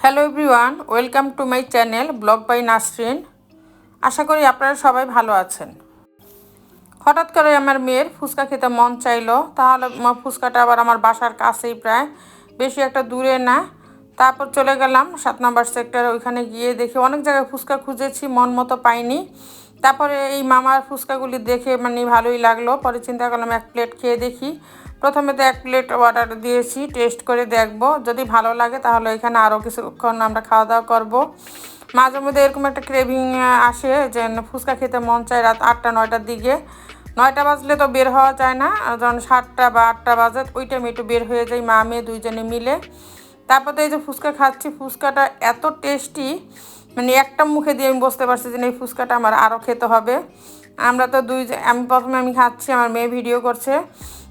Hello everyone, welcome to my channel blog by Nasrin. আশা করি আপনারা সবাই ভালো আছেন। হঠাৎ করে আমার মেয়ের ফুচকা খেতে মন চাইলো, তাহলে ফুচকাটা আবার আমার বাসার কাছেই, প্রায় বেশি একটা দূরে না। তারপর চলে গেলাম 7 নম্বর সেক্টরে। ওইখানে গিয়ে দেখি অনেক জায়গায় ফুচকা খুঁজেছি, মন মতো পাইনি। তারপরে এই মামার ফুচকাগুলি দেখে ভালোই লাগলো। পরে চিন্তা করলাম এক প্লেট খেয়ে দেখি। প্রথমে তো এক প্লেট অর্ডার দিয়েছি, টেস্ট করে দেখব, যদি ভালো লাগে তাহলে এখানে আরও কিছুক্ষণ আমরা খাওয়া দাওয়া করবো। মাঝে মধ্যে এরকম একটা ক্রেভিং আসে যে ফুচকা খেতে মন চায় রাত 8টা-9টার দিকে। 9টা বাজলে তো বের হওয়া যায় না, যখন 7টা বা 8টা বাজে ওই টাইমে একটু বের হয়ে যাই মা মেয়ে দুইজনে মিলে। তারপর তো এই যে ফুচকা খাচ্ছি, ফুচকাটা এত টেস্টি, একটা মুখে দিয়ে আমি বুঝতে পারছি যে এই ফুচকাটা আমার আরও খেতে হবে। আমরা তো প্রথমে আমি খাচ্ছি, আমার মেয়ে ভিডিও করছে,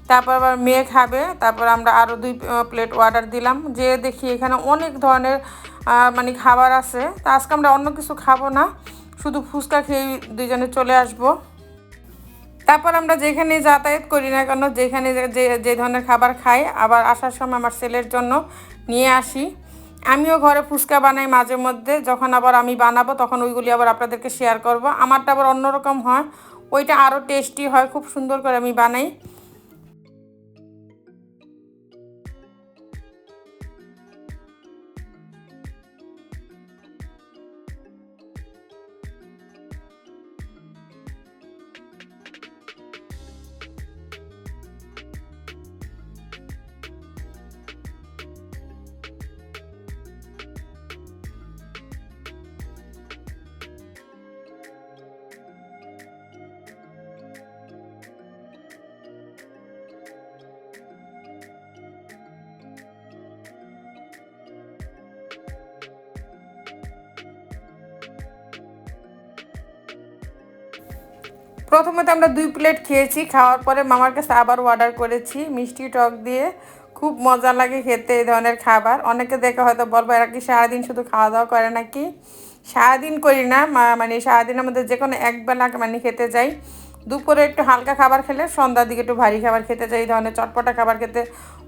তারপর আবার মেয়ে খাবে, তারপর আমরা আরও 2 প্লেট অর্ডার দিলাম। যে দেখি এখানে অনেক ধরনের খাবার আছে। তা আজকে আমরা অন্য কিছু খাবো না, শুধু ফুচকা খেয়েই দুইজনে চলে আসবো। তারপর আমরা যেখানে যাতায়াত করি না কেন, যেখানে যে ধরনের খাবার খাই, আবার আসার সময় আমার ছেলের জন্য নিয়ে আসি। আমিও ঘরে ফুচকা বানাই মাঝে মধ্যে, যখন আবার আমি বানাবো তখন ওইগুলি আবার আপনাদেরকে শেয়ার করব। আমারটা আবার অন্যরকম হয়, ওইটা আরও টেস্টি হয়, খুব সুন্দর করে আমি বানাই। প্রথমে তো আমরা 2 প্লেট খেয়েছি, খাওয়ার পরে মামার কাছে আবার অর্ডার করেছি মিষ্টি টক দিয়ে। খুব মজা লাগে খেতে এই ধরনের খাবার। অনেকে দেখে হয়তো বলবো এরা কি সারাদিন শুধু খাওয়া দাওয়া করে নাকি। সারাদিন করি না, সারাদিনের মধ্যে যে কোনো একবেলা খেতে যাই। দুপুরে একটু হালকা খাবার খেলে সন্ধ্যার দিকে একটু ভারী খাবার খেতে যাই। এই ধরনের চটপটা খাবার খেতে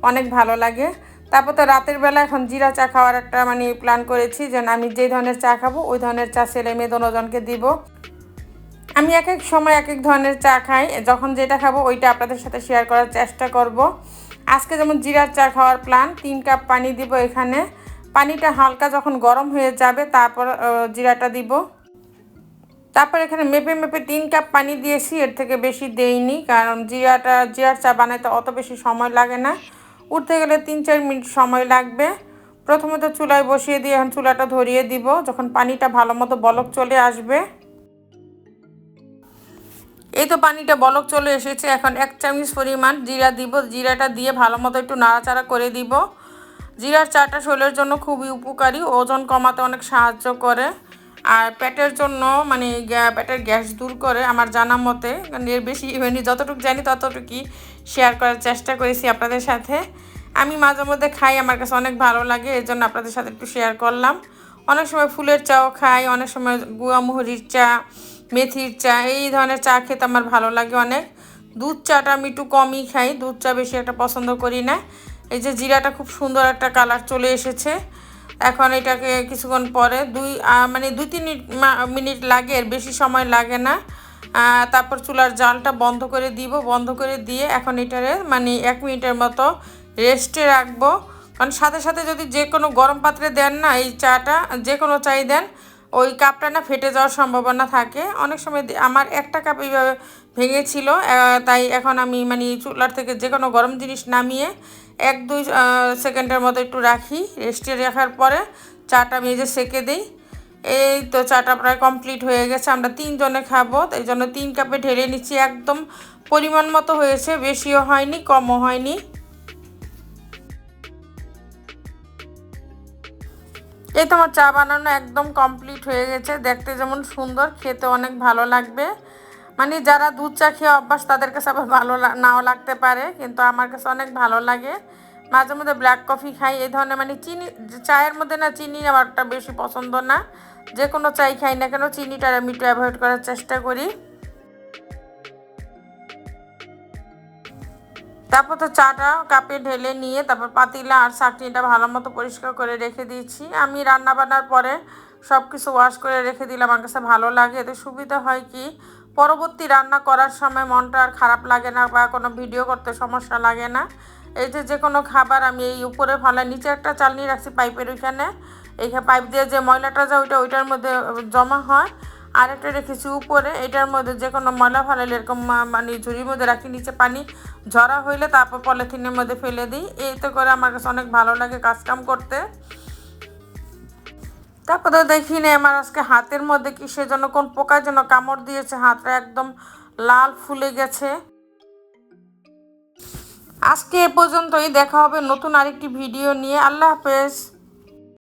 অনেক ভালো লাগে। তারপর তো রাতের বেলা এখন জিরা চা খাওয়ার একটা প্ল্যান করেছি, যে আমি যেই ধরনের চা খাবো ওই ধরনের চা ছেলে মেয়ে দুজনকে দিব। আমি এক এক সময় এক এক ধরনের চা খাই, যখন যেটা খাবো ওইটা আপনাদের সাথে শেয়ার করার চেষ্টা করব। আজকে যেমন জিরার চা খাওয়ার প্ল্যান, 3 কাপ পানি দিব এখানে। পানিটা হালকা যখন গরম হয়ে যাবে তারপর জিরাটা দিব। তারপর এখানে মেপে মেপে 3 কাপ পানি দিয়েছি, এর থেকে বেশি দেইনি, কারণ জিরার চা বানাইতে অত বেশি সময় লাগে না। উঠতে গেলে 3-4 মিনিট সময় লাগবে। প্রথমে তো চুলায় বসিয়ে দিয়ে এখন চুলাটা ধরিয়ে দিব, যখন পানিটা ভালো মতো বলক চলে আসবে। এই তো পানিটা বলক চলে এসেছে, এখন 1 চামচ পরিমাণ জিরা দিব। জিরাটা দিয়ে ভালো মতো একটু নাড়াচাড়া করে দিব। জিরার চাটা শরীরের জন্য খুবই উপকারী, ওজন কমাতে অনেক সাহায্য করে, আর পেটের জন্য পেটের গ্যাস দূর করে আমার জানা মতে। এর বেশি যতটুকু জানি ততটুকুই শেয়ার করার চেষ্টা করেছি আপনাদের সাথে। আমি মাঝে মধ্যে খাই, আমার কাছে অনেক ভালো লাগে, এর জন্য আপনাদের সাথে একটু শেয়ার করলাম। অনেক সময় ফুলের চাও খাই, অনেক সময় গুয়া মুহুরির চা, মেথির চা, এই ধরনের চা খেতে আমার ভালো লাগে অনেক। দুধ চাটা আমি একটু কমই খাই, দুধ চা বেশি একটা পছন্দ করি না। এই যে জিরাটা খুব সুন্দর একটা কালার চলে এসেছে। এখন এটাকে কিছুক্ষণ পরে 2-3 মিনিট লাগে, এর বেশি সময় লাগে না। তারপর চুলার জালটা বন্ধ করে দিব। বন্ধ করে দিয়ে এখন এটারে 1 মিনিটের মতো রেস্টে রাখবো। কারণ সাথে সাথে যদি যে কোনো গরম পাত্রে দেন না এই চাটা, যে কোনো চাই দেন, ওই কাপটা না ফেটে যাওয়ার সম্ভাবনা থাকে। অনেক সময় আমার একটা কাপ এইভাবে ভেঙেছিল, তাই এখন আমি চুলার থেকে যে কোনো গরম জিনিস নামিয়ে 1-2 সেকেন্ডের মতো একটু রাখি। রেস্টে রাখার পরে চাটা আমি এই যে সেঁকে দিই। এই তো চাটা প্রায় কমপ্লিট হয়ে গেছে, আমরা 3 জনে খাবো, এই জন্য 3 কাপে ঢেলে নিচ্ছি। একদম পরিমাণ মতো হয়েছে, বেশিও হয়নি কমও হয়নি। এই তো আমার চা বানানো একদম কমপ্লিট হয়ে গেছে। দেখতে যেমন সুন্দর, খেতে অনেক ভালো লাগবে। যারা দুধ চা খেয়ে অভ্যাস তাদের কাছে আবার ভালো নাও লাগতে পারে, কিন্তু আমার কাছে অনেক ভালো লাগে। মাঝে মধ্যে ব্ল্যাক কফি খাই। এই ধরনের চিনি চায়ের মধ্যে না, চিনি আমারটা বেশি পছন্দ না। যে কোনো চাই খাই না কেন চিনিটা আমি একটু অ্যাভয়েড করার চেষ্টা করি। তারপর তো চাটা কাপে ঢেলে নিয়ে তারপর পাতিলা আর চাটনিটা ভালো মতো পরিষ্কার করে রেখে দিয়েছি। আমি রান্না বান্নার পরে সব কিছু ওয়াশ করে রেখে দিলে আমার কাছে ভালো লাগে। এতে সুবিধা হয় কি, পরবর্তী রান্না করার সময় মনটা আর খারাপ লাগে না বা কোনো ভিডিও করতে সমস্যা লাগে না। এই যে কোনো খাবার আমি এই উপরে ফালাই, নিচে একটা চালনি রাখছি পাইপের ওইখানে, এইখানে পাইপ দিয়ে যে ময়লাটা যায় ওইটার মধ্যে জমা হয়। আর একটা রেখেছি উপরে, এটার মধ্যে যে কোনো ময়লা ফালাইলে এরকম মানে ঝুড়ির মধ্যে রাখি, নিচে পানি ঝরা হইলে তারপর পলিথিনের মধ্যে ফেলে দিই। এতে করে আমার কাছে অনেক ভালো লাগে কাজকাম করতে। তারপর তো দেখি না আমার আজকে হাতের মধ্যে কি সেজন্য কোন পোকার জন্য কামড় দিয়েছে, হাতটা একদম লাল ফুলে গেছে। আজকে এ পর্যন্তই, দেখা হবে নতুন আরেকটি ভিডিও নিয়ে। আল্লাহ হাফেজ।